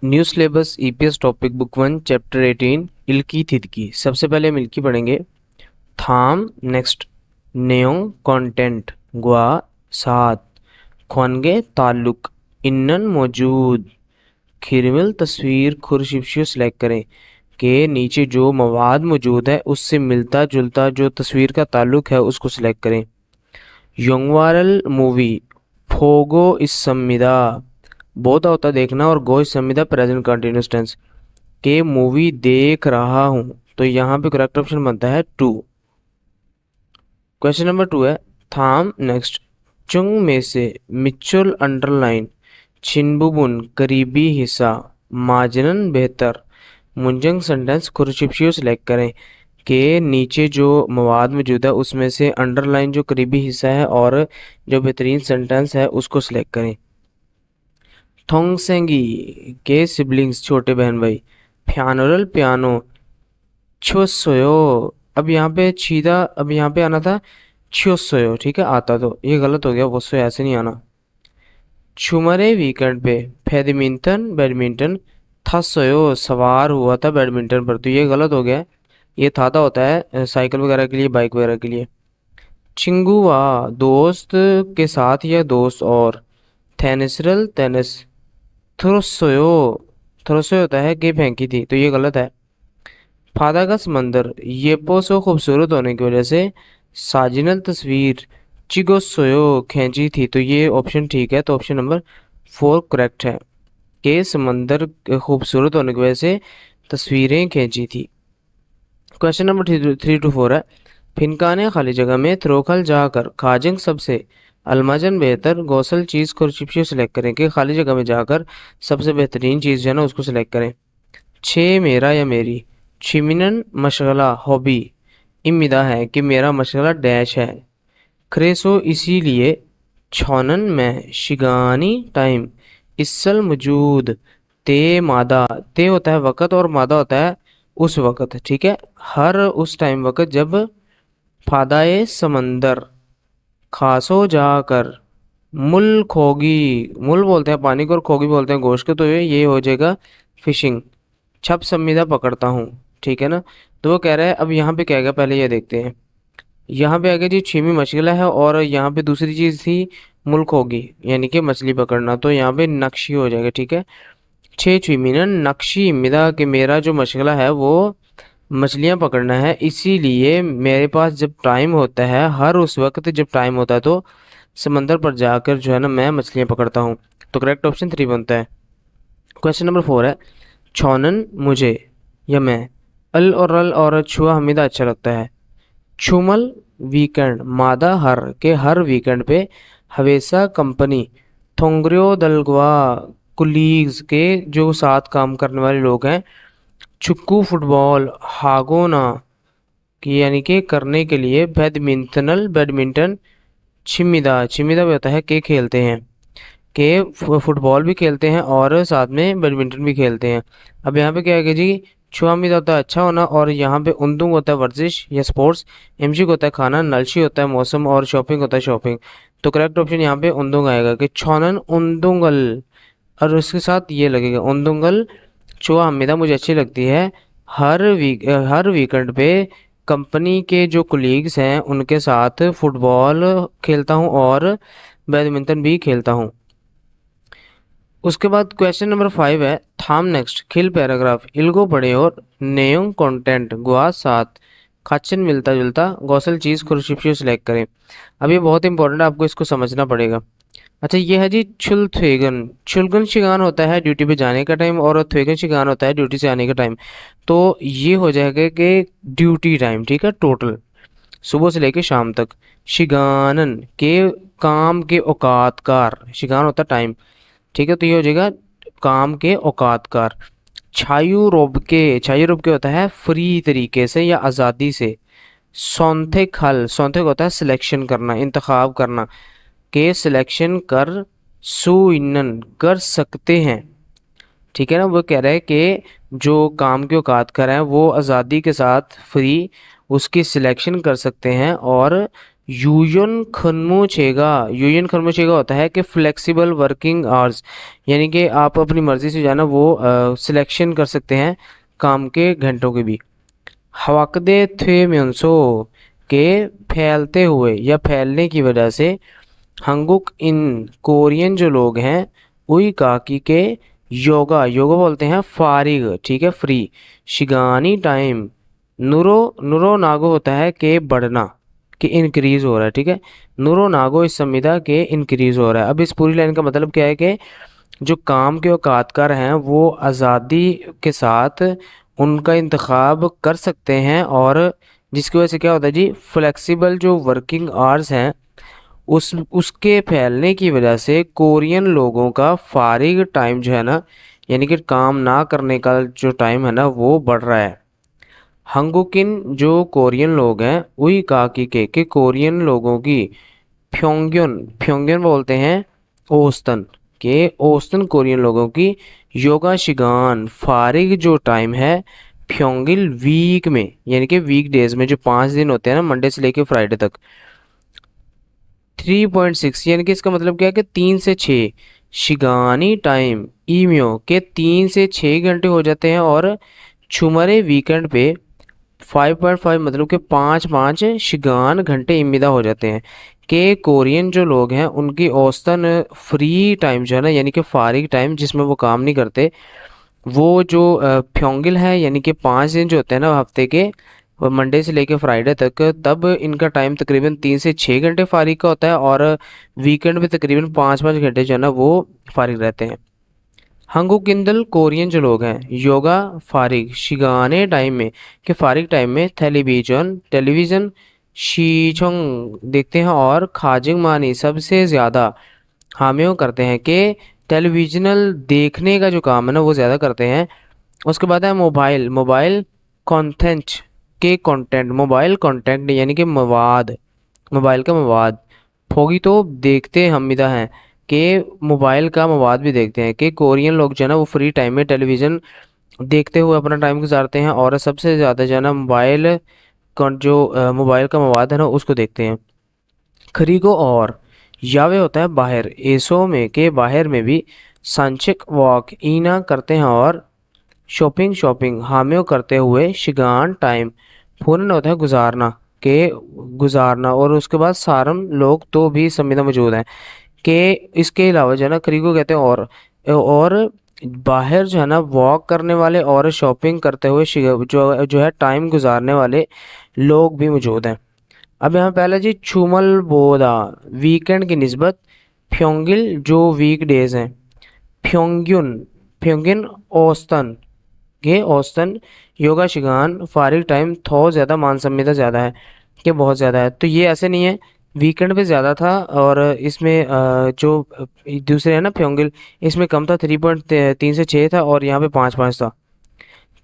New syllabus EPS topic book 1 chapter 18 इल्की थिदकी। सबसे पहले हम इल्की पढ़ेंगे। थाम नेक्स्ट नेयोंग कंटेंट ग्वा सात ख्वानगे ताल्लुक इन्नन मौजूद खिरमिल तस्वीर खुरशिफ्शियो सेलेक्ट करें के नीचे जो मवाद मौजूद है उससे मिलता जुलता जो तस्वीर का ताल्लुक है उसको सिलेक्ट करें। योंगवारल मूवी फोगो इस सम्मिदा बहुत होता देखना और गो इस सम्मिदा प्रेजेंट कंटिन्यूस टेंस के मूवी देख रहा हूँ, तो यहाँ पे करेक्ट ऑप्शन बनता है 2। क्वेश्चन नंबर 2 है थाम नेक्स्ट चुंग में से मिचुल अंडरलाइन छिनबुबुन करीबी हिस्सा माजनन बेहतर मुंजंग सेंटेंस खुरशिप्शियो सेलेक्ट करें के नीचे जो मवाद मौजूद है उसमें से अंडरलाइन जो करीबी हिस्सा है और जो बेहतरीन सेंटेंस है उसको सिलेक्ट करें। थोंगसेंगी के सिबलिंग्स छोटे बहन भाई फ्यानोरल पियानो छोसोयो। अब यहाँ पे आना था छोसोयो, ठीक है, आता तो ये गलत हो गया, वो सो ऐसे नहीं आना। छुमरे वीकेंड पे बैडमिंटन बैडमिंटन था सोयो सवार हुआ था बैडमिंटन पर, तो ये गलत हो गया। ये था होता है साइकिल वगैरह के लिए, बाइक वगैरह के लिए। चिंगुआ दोस्त के साथ या दोस्त और थेनिसरल टेनिस थ्रोसोयो थ्रोसोयो होता है कि फेंकी थी, तो ये गलत है। फादा का समंदर ये पोसो खूबसूरत होने की वजह से साजिनल तस्वीर चिगोसोयो खींची थी, तो ये ऑप्शन ठीक है, तो ऑप्शन नंबर 4 करेक्ट है कि समंदर खूबसूरत होने की वजह से तस्वीरें खींची थी। क्वेश्चन नंबर 3 to 4 है फिनकाने खाली जगह में थ्रोखल जाकर खाजिंग सबसे अलमाजन बेहतर गौसल चीज़ को चिपचिप सेलेक्ट करें कि खाली जगह में जाकर सबसे बेहतरीन चीज़ जो है ना उसको सिलेक्ट करें। छे मेरा या मेरी छिमिनन मशगला हॉबी इम्मीदा है कि मेरा मशगला डैश है। क्रेसो इसीलिए छौनन में शिगानी टाइम इसल मौजूद ते मादा ते होता है वक़्त और मादा होता है उस वक़्त, ठीक है, हर उस टाइम वक़्त जब फादाए समंदर खासो जाकर मुल खोगी मुल बोलते हैं पानी को और खोगी बोलते हैं गोश्त को, तो ये हो जाएगा फिशिंग। छप संविदा पकड़ता हूँ, ठीक है ना। तो वो कह रहा है अब यहाँ पे क्या आएगा पहले ये देखते हैं। यहाँ पे आगे जी छीमी मशगला है और यहाँ पे दूसरी चीज़ थी मुल्क होगी यानी कि मछली पकड़ना, तो यहाँ पे नक्शी हो जाएगा, ठीक है। छे छीमीनन नक्शी मिदा कि मेरा जो मशगला है वो मछलियाँ पकड़ना है, इसीलिए मेरे पास जब टाइम होता है हर उस वक्त जब टाइम होता है तो समंदर पर जाकर जो है ना मैं मछलियाँ पकड़ता हूँ, तो करेक्ट ऑप्शन 3 बनता है। क्वेश्चन नंबर 4 है छौनन मुझे या मैं अल और रल और छुआ हमीदा अच्छा लगता है। छुमल वीकेंड मादा हर के हर वीकेंड पे हवेसा कंपनी थोंग्रियो दलगवा कुलीग्स के जो साथ काम करने वाले लोग हैं चुक्कू फुटबॉल हागोना की यानी कि करने के लिए बैडमिंटनल बैडमिंटन छिमिदा छिमिदा भी होता है के खेलते हैं के फुटबॉल भी खेलते हैं और साथ में बैडमिंटन भी खेलते हैं। अब यहाँ पे क्या है कि जी छुआमीद होता है अच्छा होना और यहाँ पे उन्दुंग होता है वर्जिश या स्पोर्ट्स, एमशिक होता है खाना, नलशी होता है मौसम और शॉपिंग होता है शॉपिंग, तो करेक्ट ऑप्शन यहाँ पे उन्दुंग आएगा कि छौनन उन्दुंगल और उसके साथ ये लगेगा उन्दुंगल छुआ हमीदा मुझे अच्छी लगती है। हर वीकेंड पे कंपनी के जो कुलीग्स हैं उनके साथ फुटबॉल खेलता हूँ और बैडमिंटन भी खेलता हूँ। उसके बाद क्वेश्चन नंबर 5 है थाम नेक्स्ट खिल पैराग्राफ इल्गो पढ़े और नेयोंग कंटेंट गुआ साथ खाचन मिलता जुलता गौसल चीज खुरशिप्शियो सिलेक्ट करें। अब ये बहुत इंपॉर्टेंट है, आपको इसको समझना पड़ेगा। अच्छा ये है जी छुल थ्वेगन छुलगन शिगान होता है ड्यूटी पे जाने का टाइम और थ्वेगन शिगान होता है ड्यूटी से आने का टाइम, तो ये हो जाएगा कि ड्यूटी टाइम, ठीक है, टोटल सुबह से लेके शाम तक। शिगानन के काम के औकातकार शिगान होता है टाइम, ठीक है, तो ये हो जाएगा काम के औकातकार। छायु रोब के होता है फ्री तरीके से या आज़ादी से। सौंथिक होता है सिलेक्शन करना इंतखाब करना के सिलेक्शन कर सुइनन कर सकते हैं, ठीक है ना। वो कह रहा है कि जो काम के औकातकार हैं वो आज़ादी के साथ फ्री उसकी सिलेक्शन कर सकते हैं और यूयन खनमोचेगा, यूयन खनमोचेगा होता है कि फ्लेक्सिबल वर्किंग आवर्स, यानी कि आप अपनी मर्जी से जाना वो सिलेक्शन कर सकते हैं काम के घंटों के भी। हवाकदे थे म्योंसो के फैलते हुए या फैलने की वजह से, हंगुक इन कोरियन जो लोग हैं, उई काकी के योगा, योगा बोलते हैं फारिग, ठीक है, फ्री, शिगानी टाइम, नुरो, नुरो नागो होता है कि बढ़ना, कि इंक्रीज हो रहा है, ठीक है, नुरो नागो इस संविदा के इंक्रीज हो रहा है। अब इस पूरी लाइन का मतलब क्या है कि जो काम के औकातकार हैं वो आज़ादी के साथ उनका इंतखाब कर सकते हैं, और जिसकी वजह से क्या होता है जी, फ्लेक्सिबल जो वर्किंग आवर्स हैं उस उसके फैलने की वजह से कोरियन लोगों का फारिग टाइम जो है ना, यानी कि काम ना करने का जो टाइम है ना वो बढ़ रहा है। हंगुकिन जो कोरियन लोग हैं, उई काकी के कोरियन लोगों की फ्योंग्यन, फ्योंग्यन बोलते हैं औसतन, के औसतन कोरियन लोगों की योगा शिगान फारिग जो टाइम है फ्योंगिल वीक में, यानी कि वीक डेज में जो 5 दिन होते हैं ना, मंडे से लेके फ्राइडे तक, 3.6, यानी कि इसका मतलब क्या है कि 3 से 6 शिगानी टाइम ईमियो के 3 से 6 घंटे हो जाते हैं, और छुमरे वीकेंड पे 5.5 मतलब कि 5 5 शिगान घंटे इमिदा हो जाते हैं। कि कोरियन जो लोग हैं उनकी औसतन फ्री टाइम जो है ना, यानी कि फारिग टाइम जिसमें वो काम नहीं करते, वो जो फ्योंगिल है, यानी कि 5 दिन जो होते हैं ना हफ्ते के, मंडे से लेके फ्राइडे तक, तब इनका टाइम तकरीबन 3 से 6 घंटे फारिग का होता है, और वीकेंड पे तकरीबन 5 5 घंटे जो है ना वो फारिग रहते हैं। हंगू किंदल कोरियन जो लोग हैं, योगा फारिग शिगाने टाइम में, कि फारिग टाइम में टेलीविजन टेलीविज़न शीचोंग देखते हैं, और खाजिंग मानी सबसे ज़्यादा हामियों करते हैं, कि टेलीविजनल देखने का जो काम है ना वो ज़्यादा करते हैं। उसके बाद है मोबाइल, मोबाइल कंटेंट, के कंटेंट, मोबाइल कंटेंट यानी कि मवाद, मोबाइल का मवाद, फोगी तो देखते हमिदा हैं, कि मोबाइल का मवाद भी देखते हैं, कि कोरियन लोग जो है ना वो फ्री टाइम में टेलीविज़न देखते हुए अपना टाइम गुजारते हैं, और सबसे ज़्यादा जो है ना जो मोबाइल का मवाद है ना उसको देखते हैं। खरीगो और यावे होता है बाहर, एसो में के बाहर में भी संचिक वॉक ईना करते हैं, और शॉपिंग शॉपिंग हामियों करते हुए शिगान टाइम पूर्ण होता है गुजारना, के गुजारना, और उसके बाद सारम लोग तो भी संविदा मौजूद हैं, कि इसके अलावा जो है ना खरीगो कहते हैं और बाहर जो है ना वॉक करने वाले और शॉपिंग करते हुए जो जो है टाइम गुजारने वाले लोग भी मौजूद हैं। अब यहाँ पहला जी छुमल बोदा, वीकेंड की निस्बत, फ्योंगिल जो वीक डेज हैं, फ्योंग्युन, फ्योंगिन औसतन, ये औसतन, योगा शिगान फारिग टाइम थो ज़्यादा मान सम्यता ज़्यादा है, कि बहुत ज़्यादा है, तो ये ऐसे नहीं है, वीकेंड पे ज़्यादा था, और इसमें जो दूसरे है ना फ्योंगिल, इसमें कम था, 3.3 से 6 था, और यहाँ पे 5 5 था,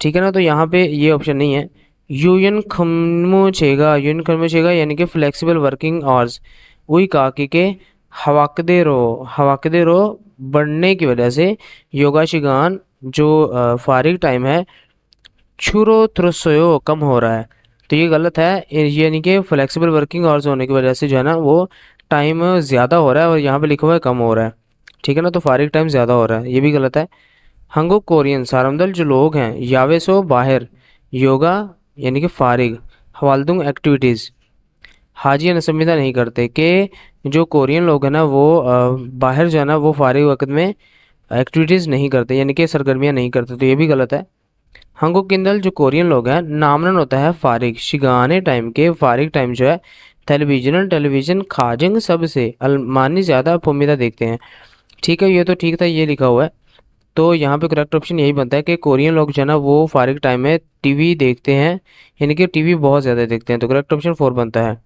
ठीक है ना, तो यहाँ पे ये ऑप्शन नहीं है। यूयन खम्मो छेगा यानी कि फ्लेक्सिबल वर्किंग आवर्स, वही कहा कि हवाकदे रो बढ़ने की वजह से योगा शिगान जो फारिग टाइम है छुरो थ्रोसोयो कम हो रहा है, तो ये गलत है, ये यानी कि फ्लेक्सिबल वर्किंग आवर्स होने की वजह से जो है ना वो टाइम ज़्यादा हो रहा है, और यहाँ पे लिखा हुआ है कम हो रहा है, ठीक है ना, तो फारिग टाइम ज़्यादा हो रहा है, ये भी गलत है। हंगो कोरियन सारमदल जो लोग हैं, यावेसो बाहर, योगा यानी कि फारिग, हवालदुंग एक्टिविटीज़, हाजिया संविदा नहीं करते, कि जो कोरियन लोग हैं ना वो बाहर जो है ना वो फारिग वक्त में एक्टिविटीज़ नहीं करते, यानी कि सरगर्मियाँ नहीं करते, तो ये भी गलत है। हंगो किंदल जो कोरियन लोग हैं, नामनन होता है फारिग शिगाने टाइम, के फारिग टाइम जो है टेलीविजन खाजिंग सबसे अलमानी ज़्यादा उम्मीदा देखते हैं, ठीक है, ये तो ठीक था, ये लिखा हुआ है, तो यहाँ पे करेक्ट ऑप्शन यही बनता है कि कोरियन लोग जो है ना वो फारिग टाइम में टीवी देखते हैं, यानी कि टीवी बहुत ज़्यादा देखते हैं, तो करेक्ट ऑप्शन 4 बनता है।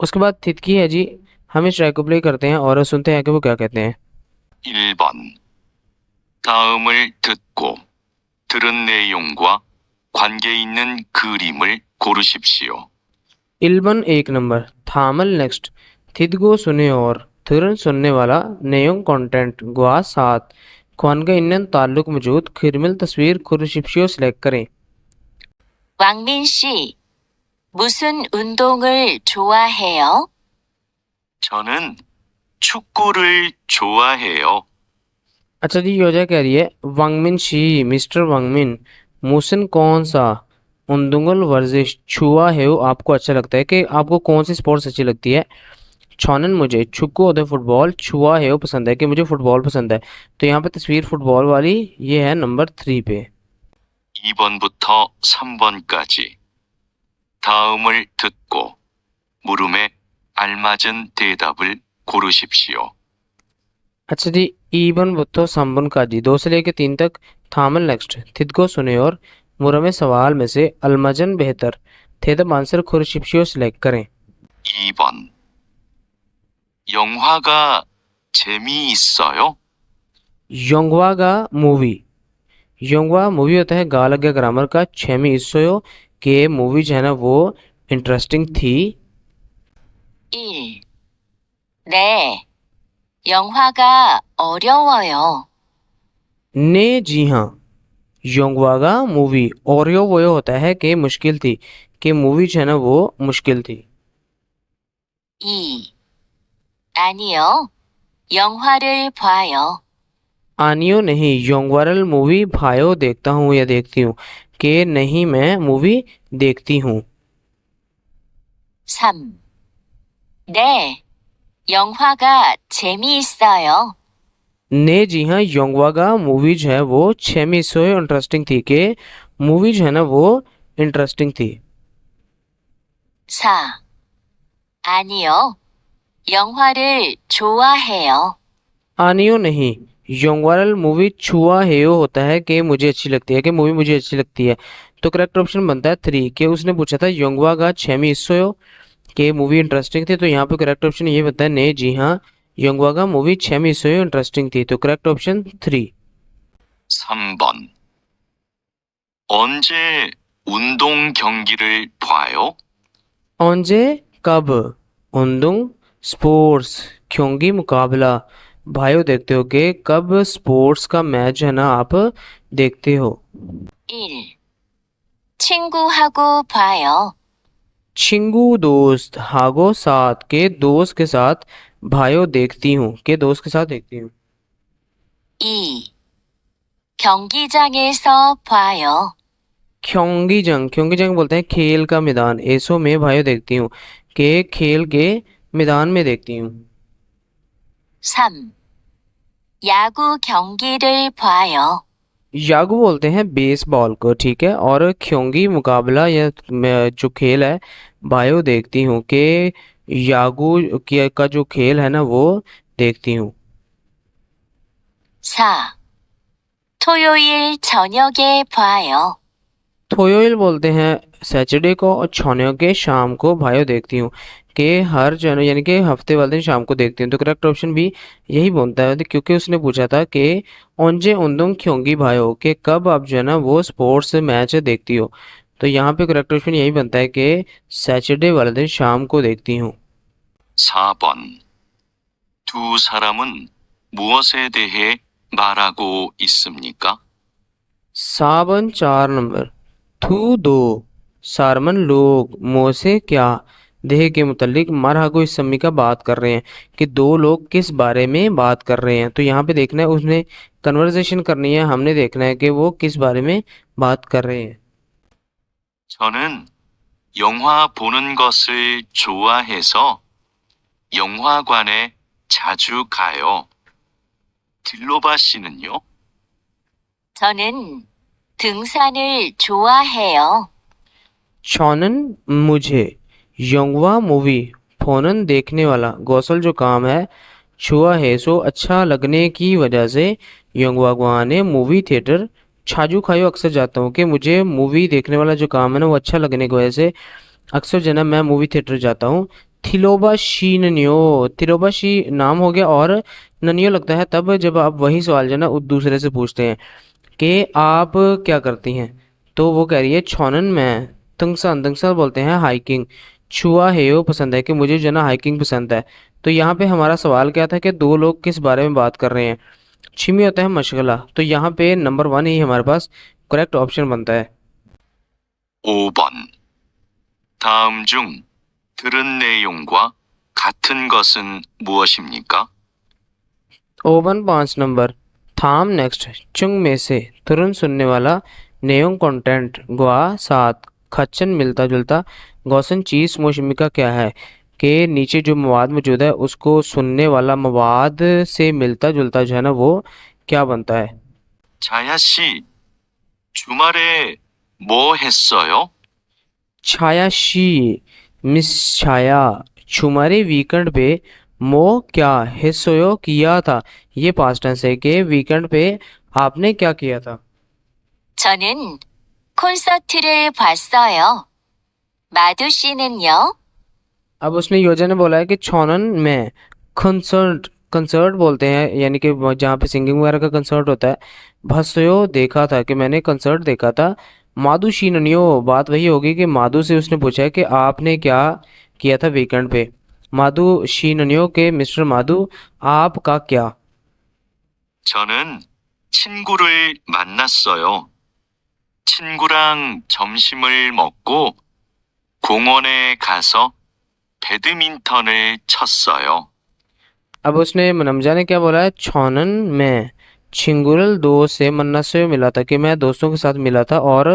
उसके बाद थितकी है जी, हम इस ट्रैक को प्ले करते हैं और सुनते हैं कि वो क्या कहते हैं। 1번. 다음을 듣고 들은 내용과 관계 있는 그림을 고르십시오. 1 नंबर, थामल नेक्स्ट, थिदगो सुने और थिरन सुनने वाला, नेयोंग कंटेंट गुआ सात, ख्वानगा इन्नन ताल्लुक मौजूद, खिरमिल तस्वीर खुरशिप्शियो सिलेक्ट करें। 왕민 씨, 무슨 운동을 좋아해요? 저는 축구를 좋아해요. अच्छा जी, योजा कह रही है वांगमिन शी, मिस्टर वांगमिन, मोशन कौन सा उन्दुंगल वर्जिश छुआ है वो आपको अच्छा लगता है, कि आपको कौन सी स्पोर्ट्स अच्छी लगती है। छौनन मुझे 축구 होता है फुटबॉल, छुआ है वो पसंद है, कि मुझे फुटबॉल पसंद है। तो यहाँ पे तस्वीर फुटबॉल वाली ये है नंबर 3 पे। 2번부터 3번까지 다음을 듣고 물음에 알맞은 대답을 고르십시오. अच्छा जी, ईबन बुत्तो संबन का जी 2 से लेके 3 तक थामल नेक्स्ट थिद को सुने और मुरमे सवाल में से अलमजन बेहतर थे आंसर खुरशिप्शियो सिलेक्ट करें। 2번. 영화가 재미있어요? योंगवा मूवी, योंगवा मूवी होता है गा लगे ग्रामर का छेमी इसोयो, के मूवी जो है ना वो इंटरेस्टिंग थी। 1. 네, 영화가 어려워요. ने जी हाँ, योंगवा मूवी और यो वो होता है कि मुश्किल थी, कि मूवी जो है ना वो मुश्किल थी। 2. 아니요, 영화를 봐요. आनियो नहीं, योंगवारल मूवी भायो देखता हूँ या देखती हूँ, कि नहीं मैं मूवी देखती हूँ। 3. 네, 영화가 재미있어요. ने जी हाँ, योंगवा मूवी जो है वो छेमी सो इंटरेस्टिंग थी, कि मूवी जो है ना वो इंटरेस्टिंग थी। 4. 아니요, 영화를 좋아해요. आनियो नहीं, योंगवारल मूवी छुआ हेयो होता है कि मुझे अच्छी लगती है, कि मूवी मुझे अच्छी लगती है। तो करेक्ट ऑप्शन बनता है 3, कि उसने पूछा था योंगवा गा छेमी इसोयो कि मूवी इंटरेस्टिंग थी, तो यहाँ पे करेक्ट ऑप्शन ये बनता है ने जी हाँ, योंगवा मूवी छेमी इसोयो इंटरेस्टिंग थी, तो करेक्ट ऑप्शन 3। 3번. 언제 운동 경기를 봐요? औंजे कब, उन्दुंग स्पोर्ट्स क्योंकि मुकाबला भाइयों देखते हो, कि कब स्पोर्ट्स का मैच है ना आप देखते हो। 1. 친구하고 봐요. छिंगू दोस्त, हागो साथ, के दोस्त के साथ भाइयों देखती हूँ, के दोस्त के साथ देखती हूँ। 2. 경기장에서 봐요. क्योंगी जंग बोलते हैं खेल का मैदान, ऐसो में भाइयों देखती हूँ, के खेल के मैदान में देखती हूँ। 3. 야구 경기를 봐요. यागू बोलते हैं बेसबॉल को, ठीक है, और क्योंगी मुकाबला या जो खेल है भाइयों देखती हूँ, कि का जो खेल है ना वो देखती हूँ। 4. 토요일 저녁에 봐요. थोयोइल बोलते हैं सैटरडे को, और छौनियों के शाम को भाइयों देखती हूँ, कि हर जन यानी कि हफ्ते वाले दिन शाम को देखती हूँ। तो करेक्ट ऑप्शन भी यही बोलता है, क्योंकि उसने पूछा था कि ओंजे उन्दुंग क्योंगी भाइयों, कि कब आप जो है ना वो स्पोर्ट्स मैच देखती हो। तो यहाँ पे करेक्ट ऑप्शन यही बनता है कि सैटरडे वाले दिन शाम को देखती हूँ। 4번. 두 사람은 무엇에 대해 말하고 있습니까? 4 नंबर थू दो सारमन लोग मोसे क्या देह के मुतल्लिक मरहगो इस सम्मी का बात कर रहे हैं, कि 2 लोग किस बारे में बात कर रहे हैं। तो यहाँ पे देखना है उसने कन्वर्सेशन करनी है, हमने देखना है कि वो किस बारे में बात कर रहे हैं। 저는 영화 보는 것을 좋아해서 영화관에 자주 가요. 딜로바 씨는요? 저는 등산을 좋아해요. शौनन मुझे, योंगवा मूवी, फोनन देखने वाला, गौसल जो काम है, छुआ है सो अच्छा लगने की वजह से योंगवा ने मूवी थिएटर छाजू खायो अक्सर जाता हूँ, कि मुझे मूवी देखने वाला जो काम है ना वो अच्छा लगने की वजह से अक्सर जो है ना मैं मूवी थिएटर जाता हूँ। थिलोबा शी ननियो, थिलोबा शी नाम हो गया और ननियो लगता है तब जब आप वही सवाल जो है ना दूसरे से पूछते हैं कि आप क्या करती हैं। तो वो कह रही है छौनन में तंगसान, तंगसान बोलते हैं हाइकिंग, छुआ हेयो पसंद है, कि मुझे जो है ना हाइकिंग पसंद है। तो यहाँ पे हमारा सवाल क्या था कि 2 लोग किस बारे में बात कर रहे हैं। छिमी होता है मशगला, तो यहाँ पे नंबर 1 ही हमारे पास करेक्ट ऑप्शन बनता है। 5번. 다음 중 들은 내용과 같은 것은 무엇입니까? 5 थाम नेक्स्ट चुंग में से तुरंत सुनने वाला नेयों कंटेंट ग्वा साथ खच्चन मिलता जुलता गौसन चीज मोशमिका क्या है कि नीचे जो मवाद मौजूद है उसको सुनने वाला मवाद से मिलता जुलता जो है ना वो क्या बनता है। 자야 씨, 주말에 뭐 했어요? छाया शी मिस छाया छुमारे वीकेंड पे मो क्या हिस्सोयो किया था। ये पास्ट टेंस है कि वीकेंड पे आपने क्या किया था। 저는 콘서트를 봤어요. 마두 씨는요? अब उसने योजना ने बोला है कि छोनन में कंसर्ट कंसर्ट बोलते हैं यानी कि जहाँ पे सिंगिंग वगैरह का कंसर्ट होता है। भस्यो देखा था कि मैंने कंसर्ट देखा था। माधु शीननियो बात वही होगी कि माधु से उसने पूछा है कि आपने क्या किया था वीकेंड पे। माधु शीननियो के मिस्टर माधु आपका क्या। 저는 친구를 만났어요. 친구랑 점심을 먹고 공원에 가서 배드민턴을 쳤어요. अब उसने मनमजा ने क्या बोला है छोनन में छिंगुरल दोस्त से मन्ना से मिला था कि मैं दोस्तों के साथ मिला था और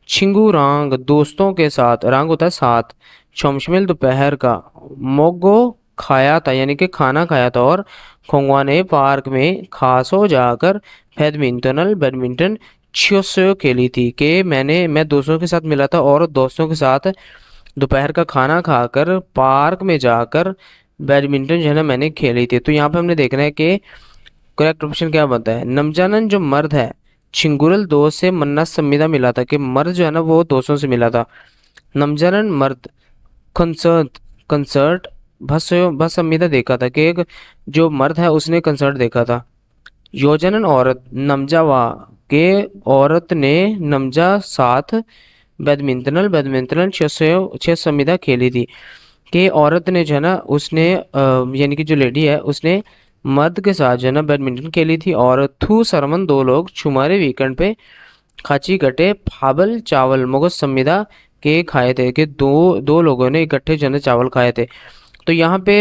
छिंगू रांग दोस्तों के साथ रांग होता है साथ चमशमिल दोपहर का मोगो खाया था यानी कि खाना खाया था और खोंगवा ने पार्क में खास हो जाकर बैडमिंटन छियोसो खेली थी कि मैं दोस्तों के साथ मिला था और दोस्तों के साथ दोपहर का खाना खाकर पार्क में जाकर बैडमिंटन जो है ना मैंने खेली थी। तो यहाँ पे हमने देखना है कि करेक्ट ऑप्शन क्या बनता है। नमजानन जो मर्द है छिंगुरल दोस्त से मन्ना संविदा मिला था कि मर्द जो है ना वो दोस्तों से मिला था। नमजानन मर्द कंसर्ट कंसर्ट भस संविदा देखा था कि एक जो मर्द है उसने कंसर्ट देखा था। योजनन औरत नमजावा के औरत ने नमजा साथ बैडमिंटन छह संविदा खेली थी कि औरत ने जो है ना उसने यानी कि जो लेडी है उसने मर्द के साथ जो है ना बैडमिंटन खेली थी। और थू सरमन दो लोग छुमारे वीकेंड पे खाची गटे फाबल चावल मगज संविदा के खाए थे कि दो लोगों ने इकट्ठे जो है ना चावल खाए थे। तो यहाँ पे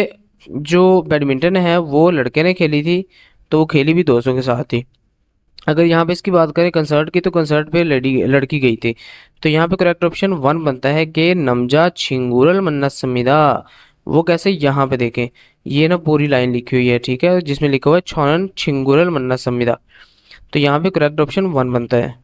जो बैडमिंटन है वो लड़के ने खेली थी तो वो खेली भी दोस्तों के साथ थी। अगर यहाँ पे इसकी बात करें कंसर्ट की तो कंसर्ट पे लड़की गई थी। तो यहाँ पे करेक्ट ऑप्शन 1 बनता है कि नमजा छिंगुरल मन्नत समिदा। वो कैसे यहाँ पे देखें ये ना पूरी लाइन लिखी हुई है ठीक है जिसमें लिखा हुआ है छोनन छिंगुरल मन्नत समिदा। तो यहाँ पे करेक्ट ऑप्शन 1 बनता है।